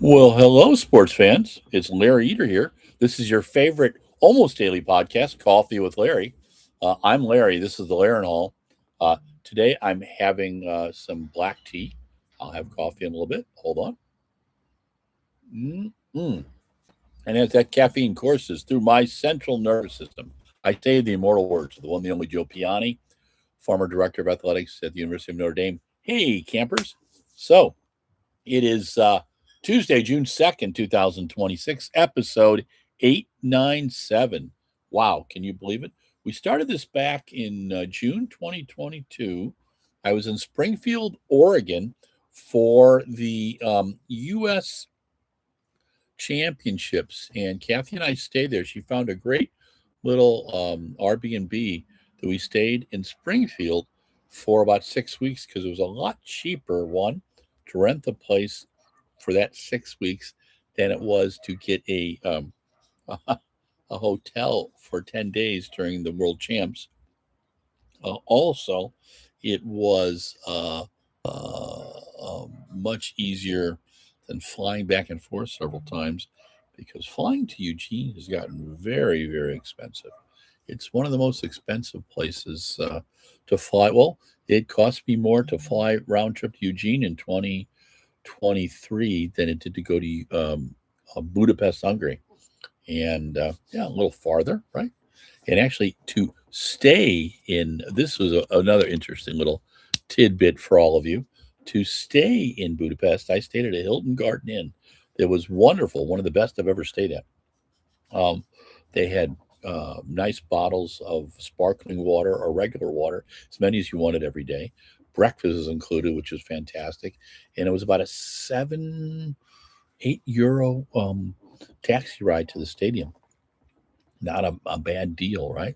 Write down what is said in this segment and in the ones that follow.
Well, hello, sports fans. It's Larry Eater here. This is your favorite almost daily podcast, Coffee with Larry. I'm Larry. This is the Laren Hall. Today I'm having some black tea. I'll have coffee in a little bit. Hold on. Mm-mm. And as that caffeine courses through my central nervous system, I say the immortal words of the one, the only Joe Piani, former director of athletics at the University of Notre Dame. Hey, campers. So, it is Tuesday, June 2nd, 2026, episode 897. Wow, can you believe it? We started this back in June 2022. I was in Springfield, Oregon for the U.S. Championships, and Kathy and I stayed there. She found a great little Airbnb that we stayed in Springfield for about 6 weeks because it was a lot cheaper, one, to rent the place for that 6 weeks than it was to get a hotel for 10 days during the World Champs. Also, it was much easier than flying back and forth several times because flying to Eugene has gotten very, very expensive. It's one of the most expensive places to fly. Well, it cost me more to fly round trip to Eugene in 2023 than it did to go to Budapest, Hungary. And yeah, a little farther, right? And actually, to stay in this was another interesting little tidbit for all of you. To stay in Budapest, I stayed at a Hilton Garden Inn. It was wonderful, one of the best I've ever stayed at. Um, they had nice bottles of sparkling water or regular water, as many as you wanted every day. Breakfast is included, which was fantastic. And it was about a 7, 8 euro taxi ride to the stadium. Not a bad deal, right?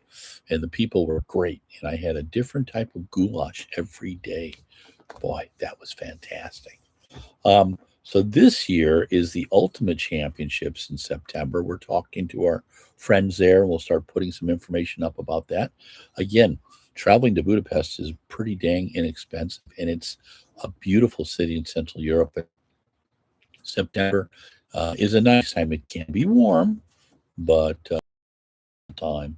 And the people were great. And I had a different type of goulash every day. Boy, that was fantastic. So this year is the Ultimate Championships in September. We're talking to our friends there, and we'll start putting some information up about that. Again, traveling to Budapest is pretty dang inexpensive, and it's a beautiful city in Central Europe. September is a nice time. It can be warm, but time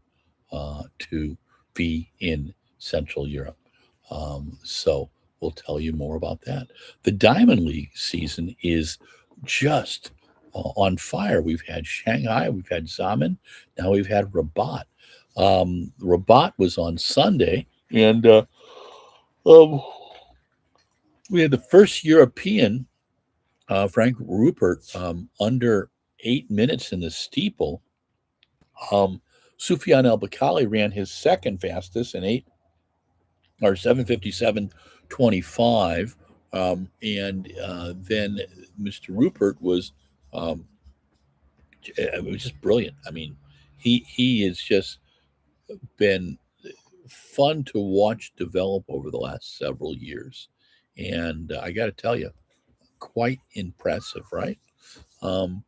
to be in Central Europe. So we'll tell you more about that. The Diamond League season is just on fire. We've had Shanghai, we've had Xiamen, now we've had Rabat. Rabat was on Sunday, and um, we had the first European, Frank Rupert, under 8 minutes in the steeple. Um, Sufyan El Bakali ran his second fastest in 7:57:25, and then Mr. Rupert was it was just brilliant. I mean, he has just been fun to watch develop over the last several years, and I got to tell you, quite impressive, right? Um,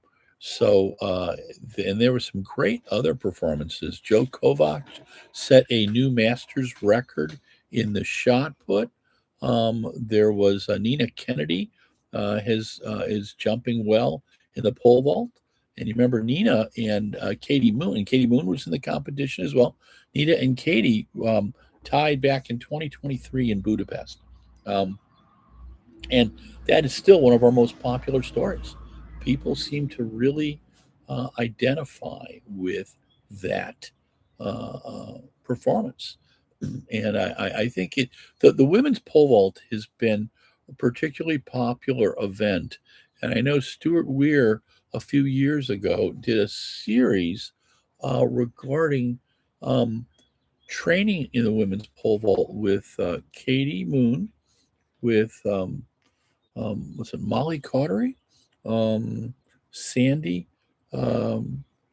and there were some great other performances. Joe Kovac set a new Masters record in the shot put. There was Nina Kennedy is jumping well in the pole vault. And you remember Nina and Katie Moon, and Katie Moon was in the competition as well. Nina and Katie tied back in 2023 in Budapest. Um, and that is still one of our most popular stories. People seem to really identify with that performance. And I think the women's pole vault has been a particularly popular event. And I know Stuart Weir a few years ago did a series regarding um, training in the women's pole vault with Katie Moon, with was it Molly Cottery, um, Sandy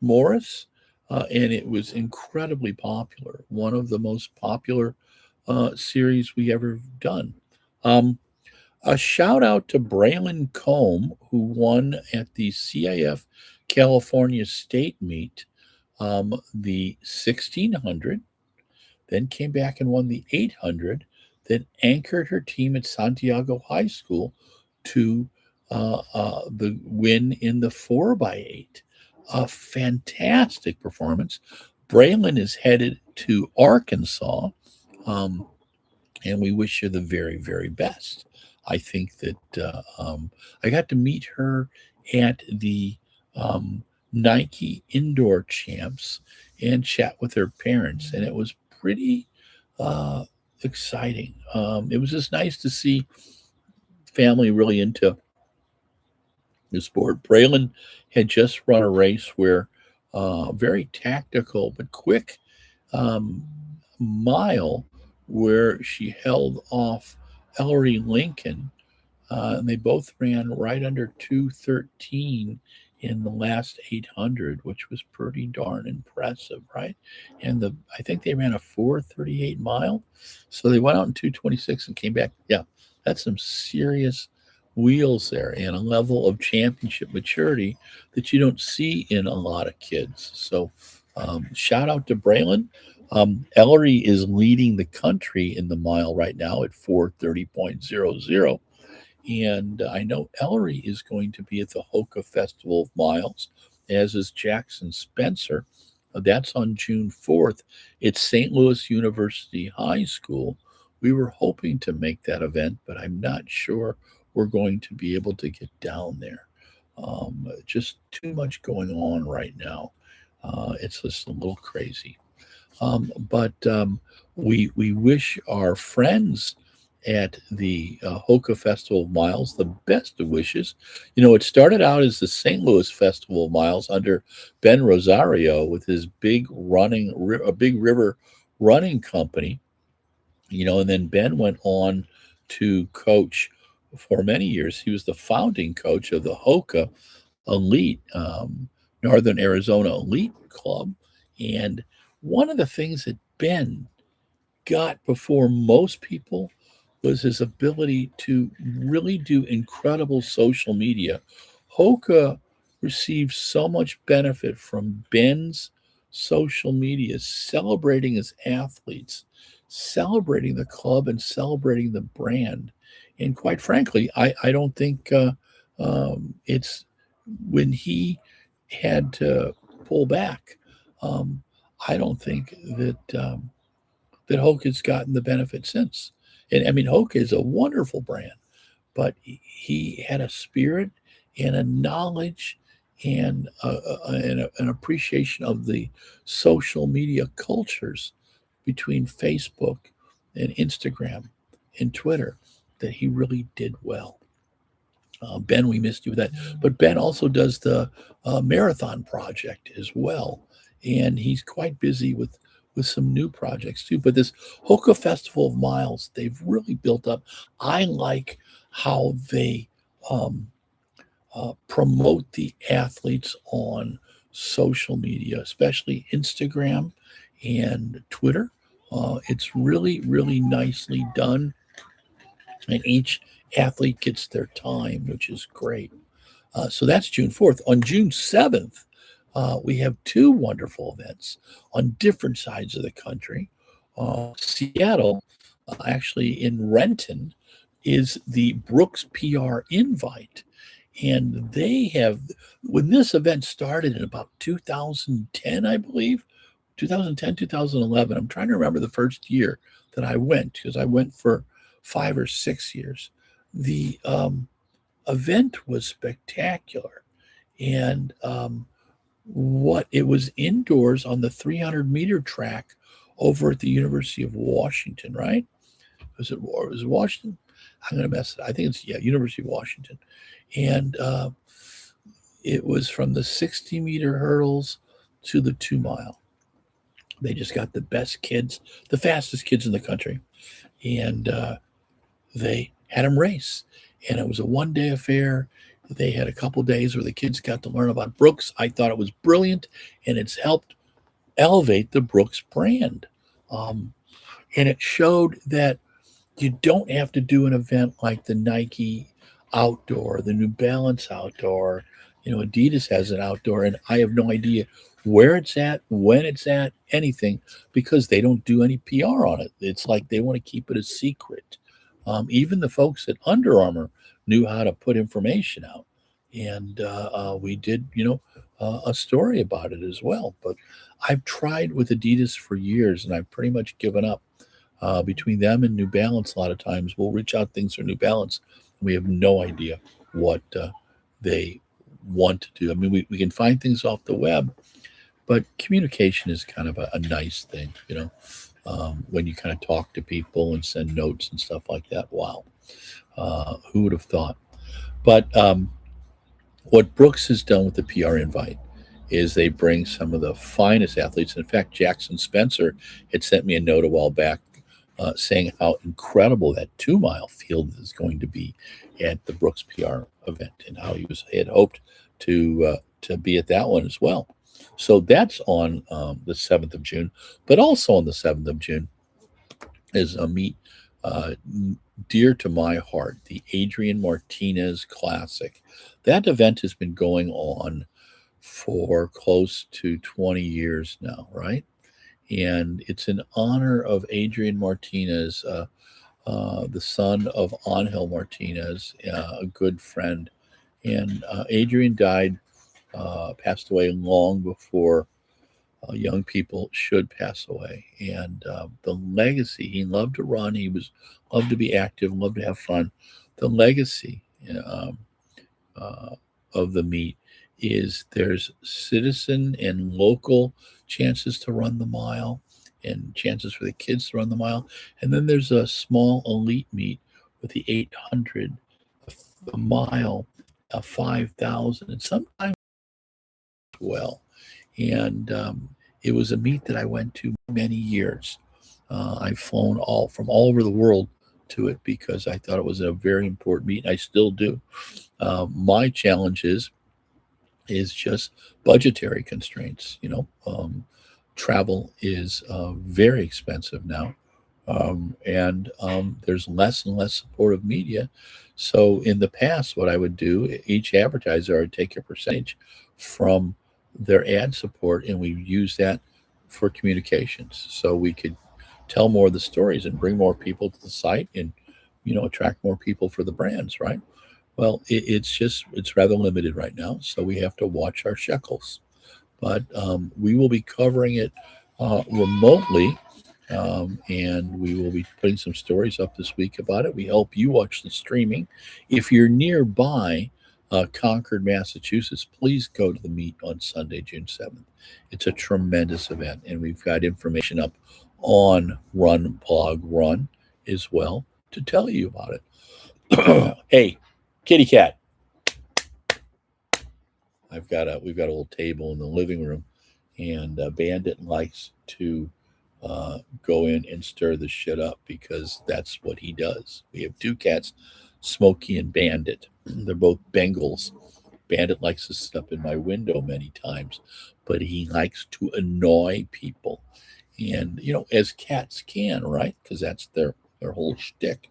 Morris, and it was incredibly popular. One of the most popular series we ever done. Um, a shout out to Braylon Combe, who won at the CIF California State Meet the 1600, then came back and won the 800, then anchored her team at Santiago High School to the win in the 4x8. A fantastic performance. Braylon is headed to Arkansas, um, and we wish her the very, very best. I think that I got to meet her at the um, Nike Indoor Champs and chat with her parents, and it was pretty uh, exciting. It was just nice to see family really into the sport. Braylon had just run a race where very tactical but quick um, mile where she held off Ellery Lincoln, and they both ran right under 2:13 in the last 800, which was pretty darn impressive, right? And I think they ran a 4:38 mile, so they went out in 2:26 and came back. Yeah, that's some serious wheels there and a level of championship maturity that you don't see in a lot of kids. So, shout out to Braylon. Ellery is leading the country in the mile right now at 4:30.00. And I know Ellery is going to be at the HOKA Festival of Miles, as is Jackson Spencer. That's on June 4th. It's St. Louis University High School. We were hoping to make that event, but I'm not sure we're going to be able to get down there. Just too much going on right now. It's just a little crazy. But we wish our friends at the HOKA Festival of Miles the best of wishes. You know, it started out as the St. Louis Festival of Miles under Ben Rosario with his a big river running company. You know, and then Ben went on to coach for many years. He was the founding coach of the HOKA Elite, Northern Arizona Elite Club. And one of the things that Ben got before most people was his ability to really do incredible social media. Hoka received so much benefit from Ben's social media, celebrating his athletes, celebrating the club, and celebrating the brand. And quite frankly, I don't think it's when he had to pull back. Um, I don't think that Hoka's gotten the benefit since. And I mean, Hoka is a wonderful brand, but he had a spirit and a knowledge and an appreciation of the social media cultures between Facebook and Instagram and Twitter that he really did well. Ben, we missed you with that. But Ben also does the marathon project as well. And he's quite busy with some new projects too. But this Hoka Festival of Miles, they've really built up. I like how they promote the athletes on social media, especially Instagram and Twitter. It's really, really nicely done. And each athlete gets their time, which is great. So that's June 4th. On June 7th, we have two wonderful events on different sides of the country. Seattle, actually in Renton, is the Brooks PR Invite. And they have, when this event started in about 2010, I believe, 2010, 2011, I'm trying to remember the first year that I went because I went for 5 or 6 years. The event was spectacular. And what it was indoors on the 300-meter track over at the University of Washington, right? Was it Washington? I'm going to mess it. I think it's University of Washington, and it was from the 60-meter hurdles to the 2 mile. They just got the best kids, the fastest kids in the country, and they had them race, and it was a one-day affair. They had a couple days where the kids got to learn about Brooks. I thought it was brilliant, and it's helped elevate the Brooks brand. And it showed that you don't have to do an event like the Nike Outdoor, the New Balance Outdoor. You know, Adidas has an outdoor, and I have no idea where it's at, when it's at, anything, because they don't do any PR on it. It's like they want to keep it a secret. Even the folks at Under Armour knew how to put information out, and we did, a story about it as well. But I've tried with Adidas for years, and I've pretty much given up. Between them and New Balance, a lot of times we'll reach out things for New Balance, and we have no idea what they want to do. I mean, we can find things off the web, but communication is kind of a nice thing, when you kind of talk to people and send notes and stuff like that. Wow. Who would have thought? But what Brooks has done with the PR invite is they bring some of the finest athletes. In fact, Jackson Spencer had sent me a note a while back saying how incredible that 2 mile field is going to be at the Brooks PR event, and how he had hoped to be at that one as well. So that's on the 7th of June, but also on the 7th of June is a meet uh, dear to my heart, the Adrian Martinez Classic. That event has been going on for close to 20 years now, right? And it's in honor of Adrian Martinez, the son of Angel Martinez, a good friend. And Adrian died, passed away long before young people should pass away. And the legacy, he loved to run, he was loved to be active, loved to have fun. The legacy um, uh, of the meet is there's citizen and local chances to run the mile and chances for the kids to run the mile. And then there's a small elite meet with the 800, a mile, a 5,000, and sometimes well. And it was a meet that I went to many years. I've flown all over the world to it because I thought it was a very important meet. And I still do. My challenge is just budgetary constraints. Travel is very expensive now, and there's less and less supportive media. So in the past, what I would do, each advertiser would take a percentage from their ad support, and we use that for communications. So we could tell more of the stories and bring more people to the site, and attract more people for the brands, right? Well, it's rather limited right now, so we have to watch our shekels. But we will be covering it remotely, and we will be putting some stories up this week about it. We hope you watch the streaming. If you're nearby Concord, Massachusetts, please go to the meet on Sunday, June 7th. It's a tremendous event, and we've got information up on Run Blog Run as well to tell you about it. Hey, kitty cat. We've got a little table in the living room, and Bandit likes to go in and stir the shit up because that's what he does. We have two cats, Smokey and Bandit. They're both Bengals. Bandit likes to sit up in my window many times, but he likes to annoy people, and as cats can, right? Because that's their whole shtick.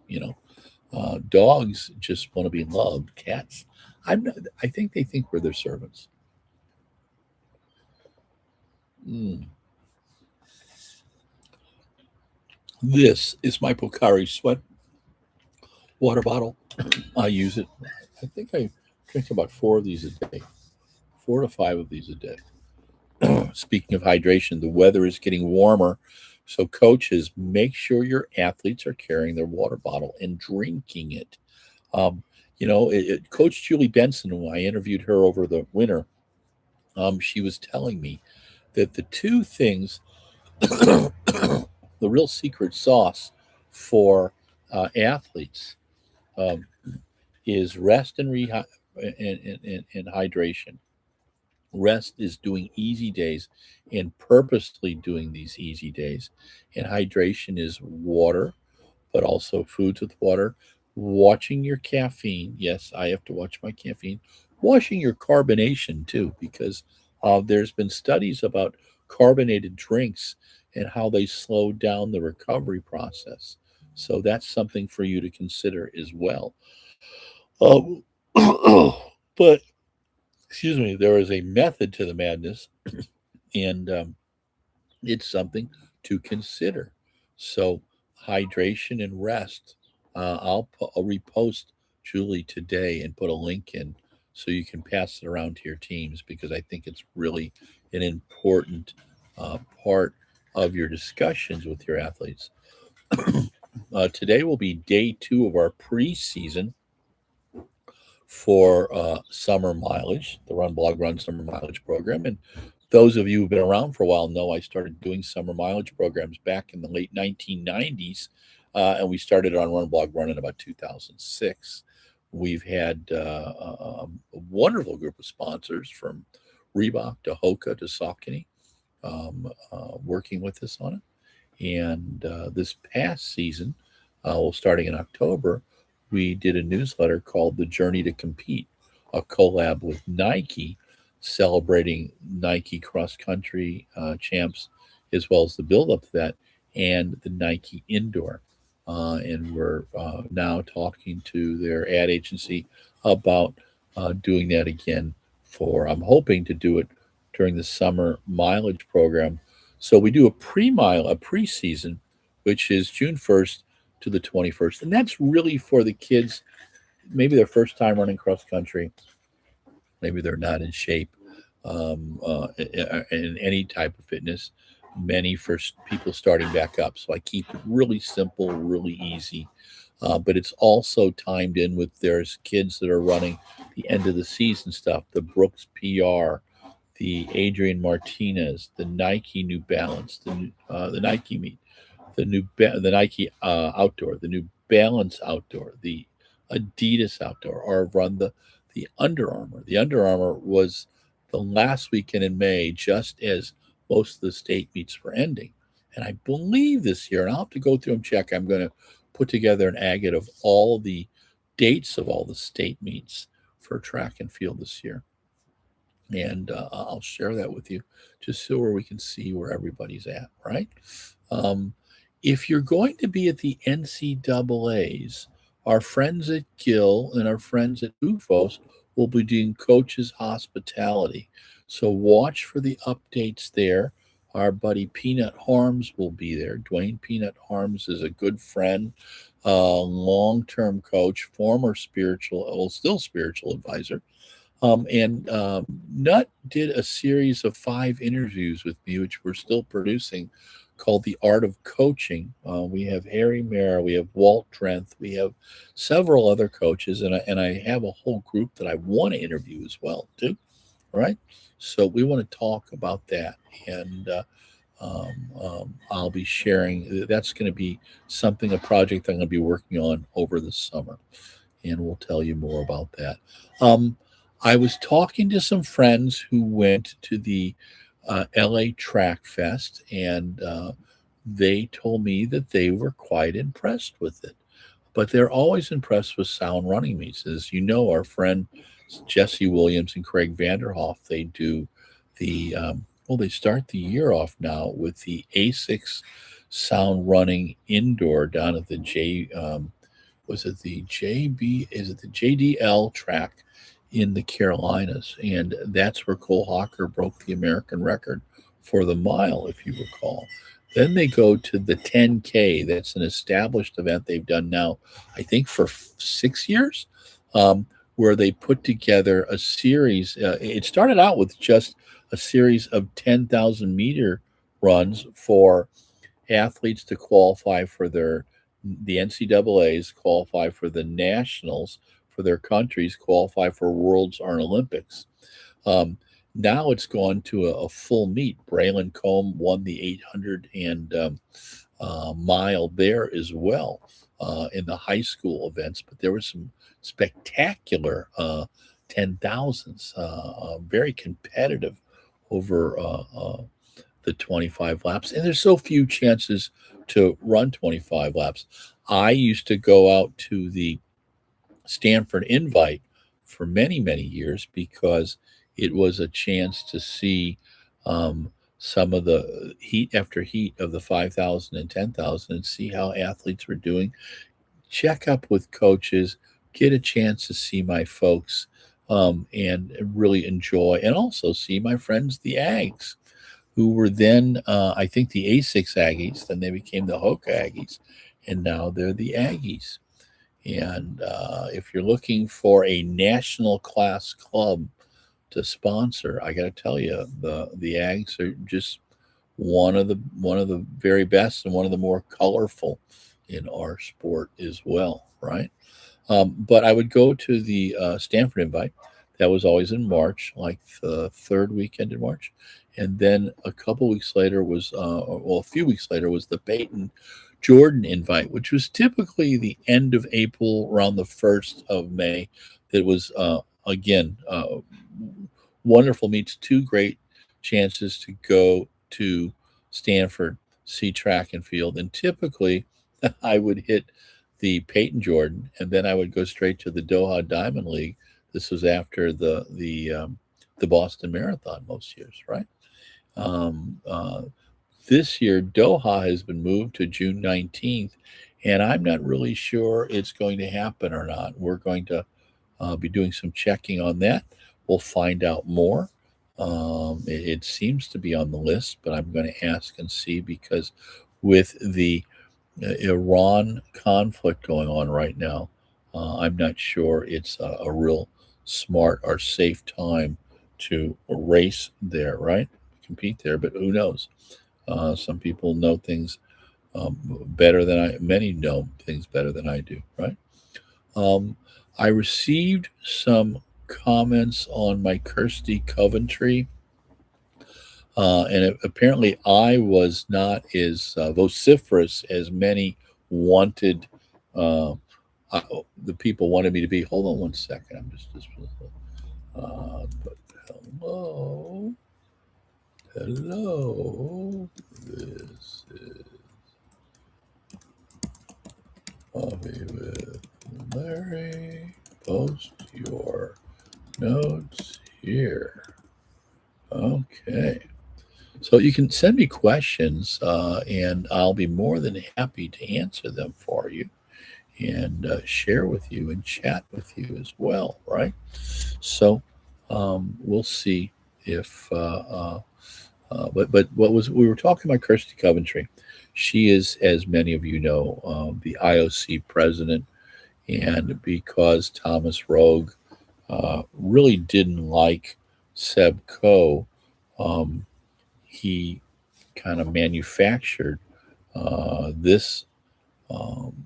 Dogs just want to be loved. Cats, I'm not, I think they think we're their servants. Mm. This is my Pocari Sweat water bottle. I use it. I think I drink about four of these a day, 4 to 5 of these a day. Speaking of hydration, the weather is getting warmer. So, coaches, make sure your athletes are carrying their water bottle and drinking it. Um, Coach Julie Benson, when I interviewed her over the winter, she was telling me that the two things, the real secret sauce for athletes, um, is rest and hydration. Rest is doing easy days and purposely doing these easy days. And hydration is water, but also foods with water. Watching your caffeine. Yes, I have to watch my caffeine. Watching your carbonation too, because there's been studies about carbonated drinks and how they slow down the recovery process. So that's something for you to consider as well. Um, but excuse me, there is a method to the madness, and it's something to consider. So, hydration and rest I'll repost Julie today and put a link in so you can pass it around to your teams, because I think it's really an important part of your discussions with your athletes. Today will be day 2 of our preseason for summer mileage, the Run Blog Run Summer Mileage Program. And those of you who've been around for a while know I started doing summer mileage programs back in the late 1990s, and we started on Run Blog Run in about 2006. We've had a wonderful group of sponsors, from Reebok to HOKA to Saucony, working with us on it. And this past season, starting in October, we did a newsletter called The Journey to Compete, a collab with Nike, celebrating Nike cross country champs, as well as the build up to that, and the Nike Indoor. And we're now talking to their ad agency about doing that again I'm hoping to do it during the summer mileage program. So we do a preseason, which is June 1st to the 21st. And that's really for the kids, maybe their first time running cross country. Maybe they're not in shape in any type of fitness. Many for people starting back up. So I keep it really simple, really easy. But it's also timed in with there's kids that are running the end of the season stuff, the Brooks PR, the Adrian Martinez, the Nike New Balance, the Nike Meet, the Nike Outdoor, the New Balance Outdoor, the Adidas Outdoor, or run the Under Armour. The Under Armour was the last weekend in May, just as most of the state meets were ending. And I believe this year, and I'll have to go through and check, I'm going to put together an agate of all the dates of all the state meets for track and field this year. And I'll share that with you, just so where we can see where everybody's at, right? If you're going to be at the NCAAs, our friends at Gill and our friends at UFOS will be doing coaches hospitality. So watch for the updates there. Our buddy Peanut Harms will be there. Dwayne Peanut Harms is a good friend, long-term coach, former still spiritual advisor. And Nut did a series of 5 interviews with me, which we're still producing, called The Art of Coaching. We have Harry Mayer, we have Walt Drenth, we have several other coaches, and I have a whole group that I want to interview as well, too. All right? So we want to talk about that, and I'll be sharing. That's going to be a project I'm going to be working on over the summer, and we'll tell you more about that. I was talking to some friends who went to the LA Track Fest, and they told me that they were quite impressed with it. But they're always impressed with Sound Running Meets. As you know, our friend Jesse Williams and Craig Vanderhoff, they do they start the year off now with the ASICS Sound Running Indoor down at the JDL track in the Carolinas, and that's where Cole Hawker broke the American record for the mile, if you recall. Then they go to the 10K. That's an established event they've done now, I think, for 6 years, where they put together a series. It started out with just a series of 10,000 meter runs for athletes to qualify for the NCAAs, qualify for the nationals, for their countries, qualify for Worlds or Olympics. Now it's gone to a full meet. Braylon Combe won the 800 and mile there as well in the high school events, but there were some spectacular 10,000s, very competitive over the 25 laps. And there's so few chances to run 25 laps. I used to go out to the Stanford Invite for many, many years because it was a chance to see some of the heat after heat of the 5,000 and 10,000 and see how athletes were doing, check up with coaches, get a chance to see my folks, and really enjoy, and also see my friends, the Ags, who were then, I think, the ASICS Aggies, then they became the HOKA Aggies, and now they're the Aggies. And if you're looking for a national class club to sponsor, I got to tell you, the Ags are just one of the very best and one of the more colorful in our sport as well, right? But I would go to the Stanford invite. That was always in March, like the third weekend in March. And then a couple weeks later was, a few weeks later was the Peyton Jordan invite, which was typically the end of April, around the 1st of May. It was, again, wonderful, meets two great chances to go to Stanford, see track and field. And typically, I would hit the Peyton Jordan, and then I would go straight to the Doha Diamond League. This was after the Boston Marathon most years, right? Um, uh, this year, Doha has been moved to June 19th, and I'm not really sure it's going to happen or not. We're going to be doing some checking on that. We'll find out more. It seems to be on the list, but I'm going to ask and see, because with the Iran conflict going on right now, I'm not sure it's a real smart or safe time to race there, right? Compete there, but who knows? Some people know things better than many know things better than I do, right? Um, I received some comments on my Kirsty Coventry, and apparently I was not as vociferous as many wanted. Uh, the people wanted me to be. Hold on one second. I'm just but hello, hello. This is Bobby with Larry. Post your notes here. Okay. So you can send me questions, and I'll be more than happy to answer them for you and share with you and chat with you as well, right? So we'll see if. But what was we were talking about Kirsty Coventry? She is, as many of you know, the IOC president, and because Thomas Rogue really didn't like Seb Coe, um, he kind of manufactured this um,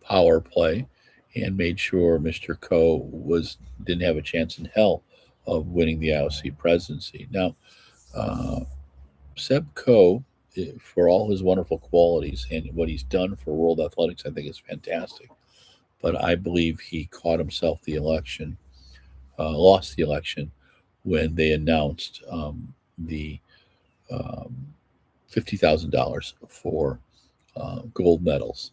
power play and made sure Mr. Coe didn't have a chance in hell of winning the IOC presidency. Now, uh, Seb Coe, for all his wonderful qualities and what he's done for world athletics, I think is fantastic. But I believe he caught himself the election, lost the election when they announced the um, $50,000 for gold medals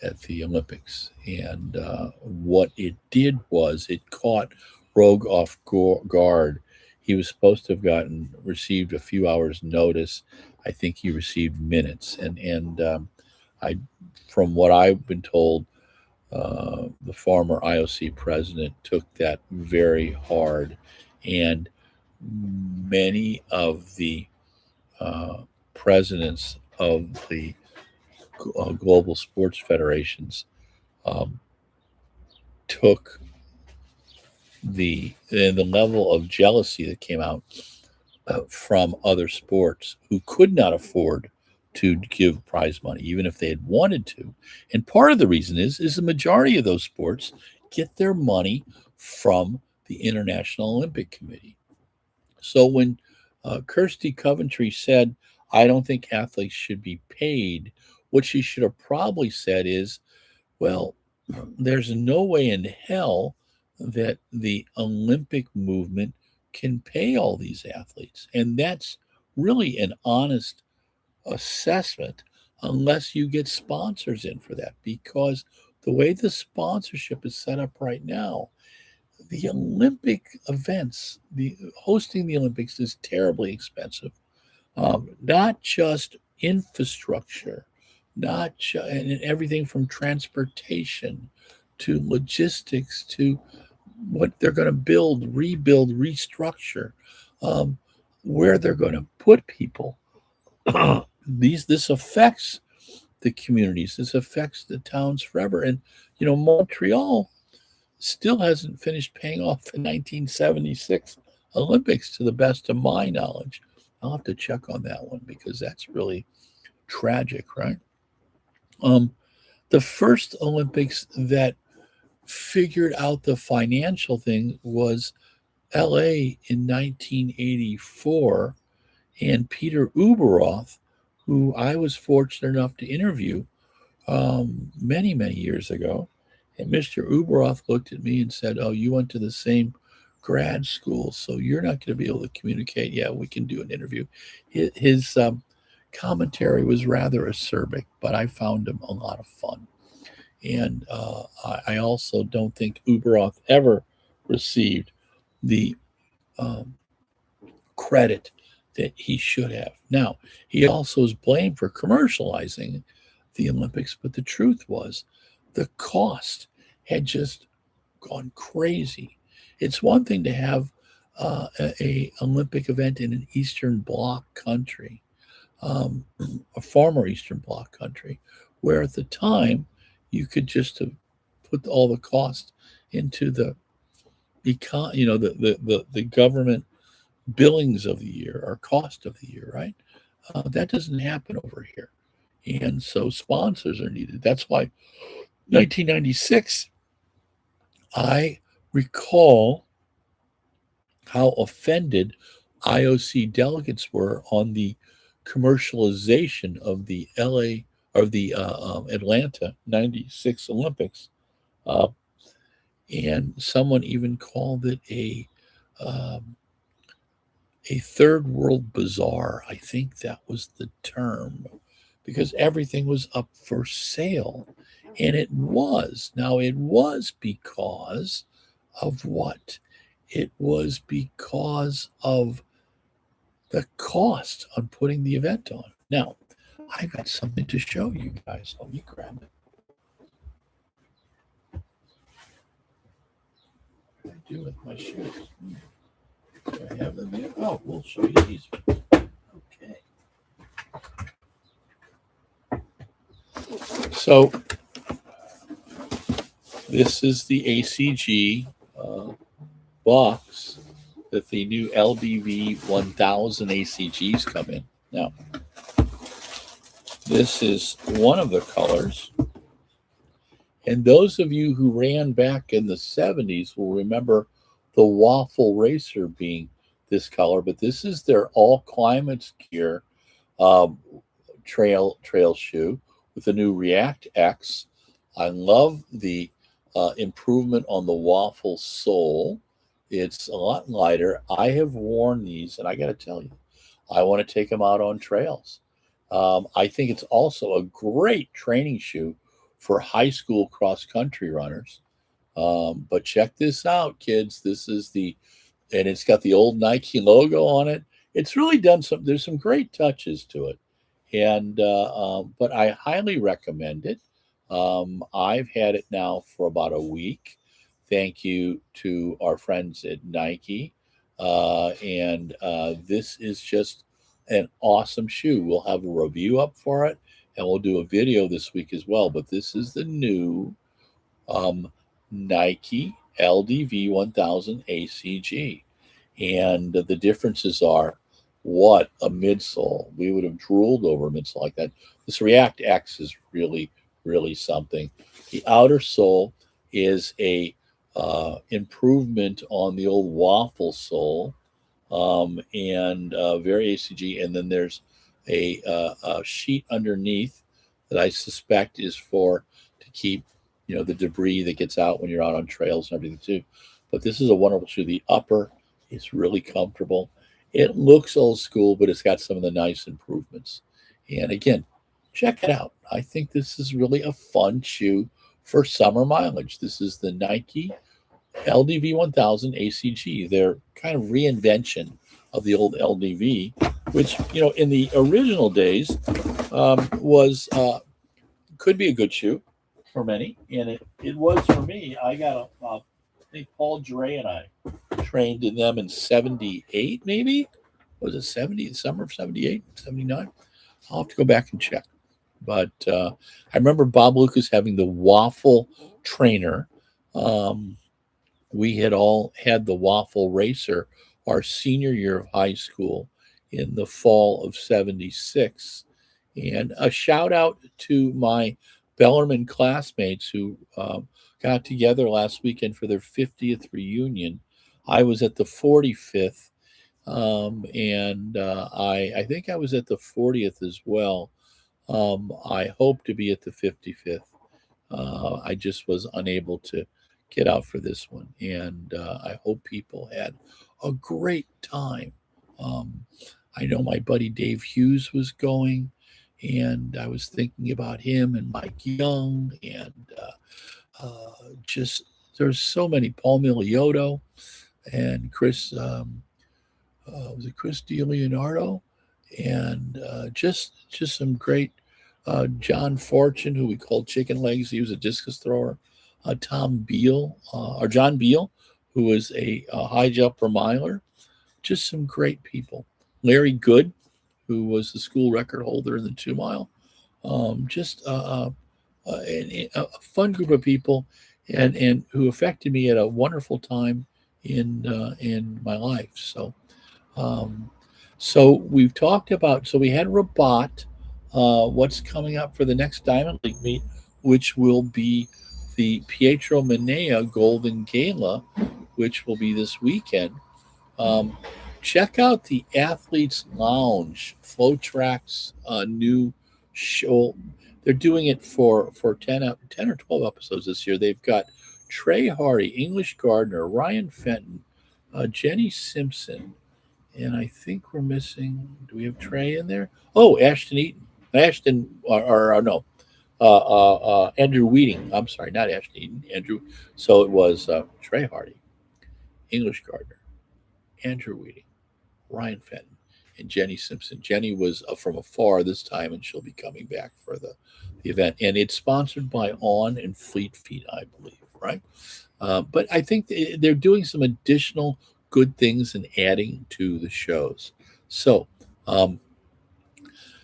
at the Olympics. And what it did was it caught Rogue off guard. He was supposed to have received a few hours notice. I think he received minutes. And I, from what I've been told, the former IOC president took that very hard, and many of the uh, presidents of the global sports federations um, took the level of jealousy that came out from other sports who could not afford to give prize money, even if they had wanted to. And part of the reason is the majority of those sports get their money from the International Olympic Committee. So when Kirsty Coventry said, I don't think athletes should be paid, what she should have probably said is, well, there's no way in hell that the Olympic movement can pay all these athletes. And that's really an honest assessment, unless you get sponsors in for that, because the way the sponsorship is set up right now, the Olympic events, the hosting the Olympics is terribly expensive. Not just infrastructure, and everything from transportation to logistics to what they're going to build, rebuild, restructure, um, where they're going to put people. This affects the communities. This affects the towns forever. And, Montreal still hasn't finished paying off the 1976 Olympics to the best of my knowledge. I'll have to check on that one because that's really tragic, right? The first Olympics that figured out the financial thing was LA in 1984, and Peter Uberoth, who I was fortunate enough to interview many, many years ago. And Mr. Uberoth looked at me and said, "Oh, you went to the same grad school, so you're not going to be able to communicate. Yeah, we can do an interview." His commentary was rather acerbic, but I found him a lot of fun. And I also don't think Uberoth ever received the credit that he should have. Now, he also is blamed for commercializing the Olympics, but the truth was the cost had just gone crazy. It's one thing to have a Olympic event in an Eastern Bloc country, a former Eastern Bloc country, where at the time you could just have put all the cost into the the government billings of the year or cost of the year, right? That doesn't happen over here. And so sponsors are needed. That's why 1996, I recall how offended IOC delegates were on the commercialization of the Atlanta 96 Olympics. And someone even called it a third world bazaar. I think that was the term, because everything was up for sale. And it was. Now, it was because of what? It was because of the cost on putting the event on. Now, I got something to show you guys. Let me grab it. What do I do with my shoes? Do I have them there? Oh, we'll show you these. Okay. So this is the ACG box that the new LDV 1000 ACGs come in. Now, this is one of the colors. And those of you who ran back in the 70s will remember the Waffle Racer being this color, but this is their all climates gear trail shoe with the new React X. I love the improvement on the waffle sole. It's a lot lighter. I have worn these, and I got to tell you, I want to take them out on trails. I think it's also a great training shoe for high school cross-country runners. But check this out, kids. This is and it's got the old Nike logo on it. It's really done there's some great touches to it. And, but I highly recommend it. I've had it now for about a week. Thank you to our friends at Nike. And this is just an awesome shoe. We'll have a review up for it, and we'll do a video this week as well. But this is the new Nike LDV 1000 ACG. And the differences are, what a midsole. We would have drooled over a midsole like that. This React X is really, really something. The outer sole is a improvement on the old waffle sole, and very ACG. And then there's a sheet underneath that I suspect is to keep the debris that gets out when you're out on trails and everything too. But this is a wonderful shoe. The upper is really comfortable. It looks old school, but it's got some of the nice improvements. And again, check it out. I think this is really a fun shoe for summer mileage. This is the Nike LDV 1000 ACG. Their kind of reinvention of the old LDV, which, in the original days was could be a good shoe for many. And it was for me. I got I think Paul Dre and I trained in them in 78, maybe. Was it 70? Summer of 78, 79? I'll have to go back and check. But I remember Bob Lucas having the waffle trainer. Um, we had all had the waffle racer our senior year of high school in the fall of 76. And a shout out to my Bellarmine classmates who got together last weekend for their 50th reunion. I was at the 45th, and I think I was at the 40th as well. I hope to be at the 55th. I just was unable to get out for this one, and I hope people had a great time. Um, I know my buddy Dave Hughes was going, and I was thinking about him and Mike Young, and just there's so many Paul Miliotto and Chris. Was it Chris DiLeonardo? And just some great John Fortune, who we called Chicken Legs. He was a discus thrower. Tom Beal, or John Beal, who was a high jumper miler. Just some great people. Larry Good, who was the school record holder in the 2 mile. Just a fun group of people, and who affected me at a wonderful time in my life. Um, so we've talked about. So we had Rabat. What's coming up for the next Diamond League meet, which will be the Pietro Manea Golden Gala, which will be this weekend. Um, Check out the Athletes Lounge, FlowTrack's new show. They're doing it for 10 or 12 episodes this year. They've got Trey Hardy, English Gardner, Ryan Fenton, Jenny Simpson, and I think we're missing. Do we have Trey in there? Oh, Ashton Eaton. Or no, Andrew Wheating. I'm sorry, not Ashton Eaton. Andrew. So it was Trey Hardy, English Gardner, Andrew Wheating, Ryan Fenton, and Jenny Simpson. Jenny was from afar this time, and she'll be coming back for the event. And it's sponsored by On and Fleet Feet, I believe, right? But I think they're doing some additional good things and adding to the shows. So,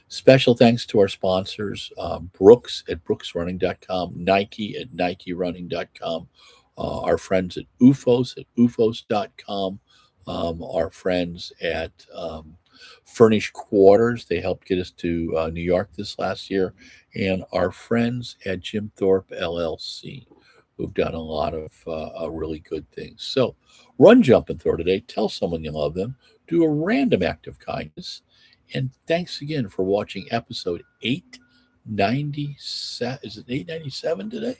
special thanks to our sponsors, Brooks at brooksrunning.com, Nike at nikerunning.com, our friends at ufos.com, our friends at Furnished Quarters. They helped get us to New York this last year, and our friends at Jim Thorpe LLC, who've done a lot of really good things. So, run, jump, and throw today. Tell someone you love them. Do a random act of kindness. And thanks again for watching episode 897. Is it 897 today?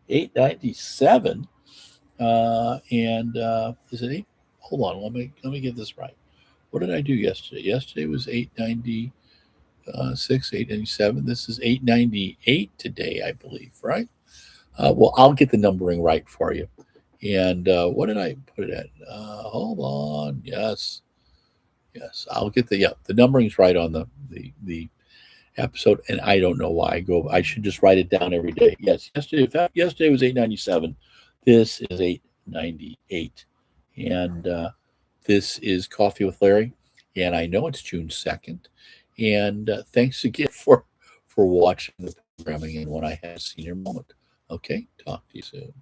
897. And is it 8? Hold on. Let me get this right. What did I do yesterday? Yesterday was 896, 897. This is 898 today, I believe, right? Well, I'll get the numbering right for you. And what did I put it at? Hold on. Yes, I'll get the numbering's right on the episode, and I don't know why I should just write it down every day. Yes, yesterday was 897. This is 898, and this is Coffee with Larry, and I know it's June 2nd, and thanks again for watching the programming and when I had a senior moment. Okay, talk to you soon.